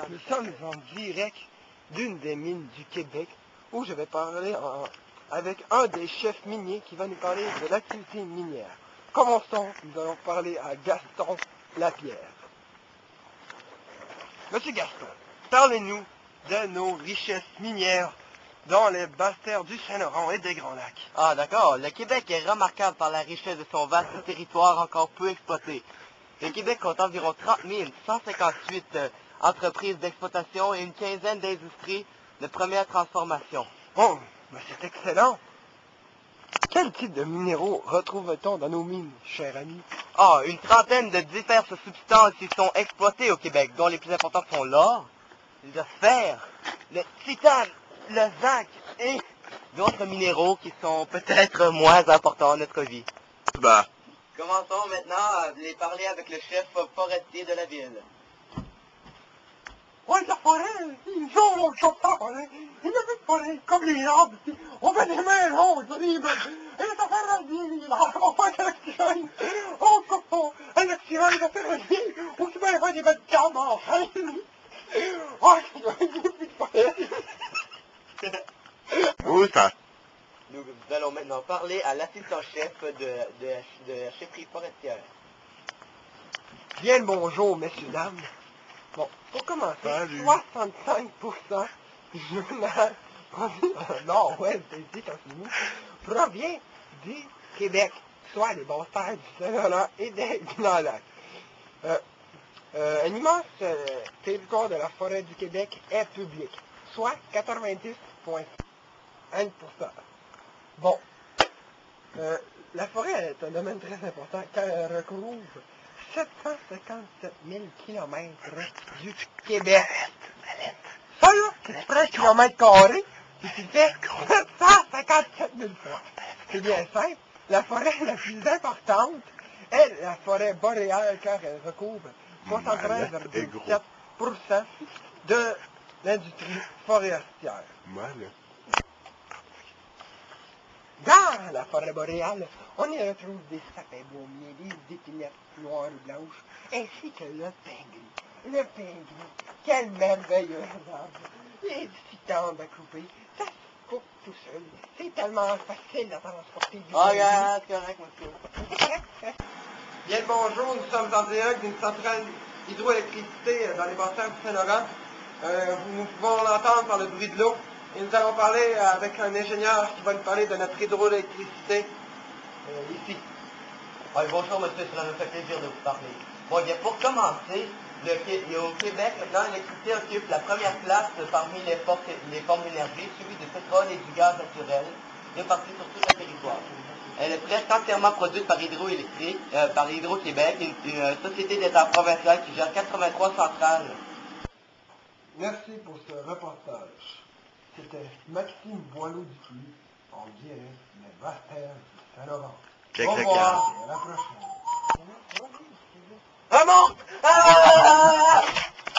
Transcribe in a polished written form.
Nous sommes en direct d'une des mines du Québec où je vais parler avec un des chefs miniers qui va nous parler de l'activité minière. Commençons, nous allons parler à Gaston Lapierre. Monsieur Gaston, parlez-nous de nos richesses minières dans les basses terres du Saint-Laurent et des Grands Lacs. Ah d'accord, le Québec est remarquable par la richesse de son vaste territoire encore peu exploité. Le Québec compte environ 30 158 entreprises d'exploitation et une quinzaine d'industries de première transformation. Oh, mais c'est excellent! Quel type de minéraux retrouve-t-on dans nos mines, cher ami? Ah, une trentaine de diverses substances qui sont exploitées au Québec, dont les plus importantes sont l'or, le fer, le titane, le zinc et d'autres minéraux qui sont peut-être moins importants dans notre vie. Bah. Commençons maintenant à les parler avec le chef forestier de la ville. Ouais, la forêt, ils ont le chauffeur, il y a des forêts comme les arbres, on fait des maisons, on dit, et ça fait radier, on fait un accident, on coupe, un accident, ça fait radier, ou tu vas faire des bêtes de câbles, enfin, oh, il y a plus de forêt. Où ça? Nous allons maintenant parler à l'assistant-chef de la chefferie forestière. Bien le bonjour, messieurs, dames. Bon, pour commencer, 65% du journal produit dans le nord-ouest des États-Unis provient du Québec, soit des basses terres du Saint-Laurent et des Grands Lacs. Un immense territoire de la forêt du Québec est public, soit 90,1%. Bon, la forêt est un domaine très important car elle recouvre 757 000 km du Québec. Ça, là, c'est près de kilomètre carré, et tu fais 757 000 fois. C'est bien simple. La forêt la plus importante est la forêt boréale, car elle recouvre 73,7% de l'industrie forestière. Dans la forêt boréale, on y retrouve des sapins baumiers, des épinettes noires et blanches, ainsi que le pingui. Le pingui, quel merveilleux arbre! Il est si tendre à couper, ça se coupe tout seul. C'est tellement facile à transporter du Ah, regarde, c'est correct, monsieur. Bien le bonjour, nous sommes en direct d'une centrale hydroélectricité dans les bassins du Saint-Laurent. Nous pouvons l'entendre par le bruit de l'eau. Et nous allons parler avec un ingénieur qui va nous parler de notre hydroélectricité ici. Ah, bonjour monsieur, cela me fait plaisir de vous parler. Bon, bien pour commencer, au Québec, maintenant, l'électricité occupe la première place parmi les formes d'énergie, suivie du pétrole et du gaz naturel, répartis sur tout le territoire. Elle est presque entièrement produite par Hydro-Québec, une société d'État provinciale qui gère 83 centrales. Merci pour ce reportage. C'était Maxime Boileau-Dupuis en direct des basses terres du Saint-Laurent. Au revoir et à la prochaine. Remonte!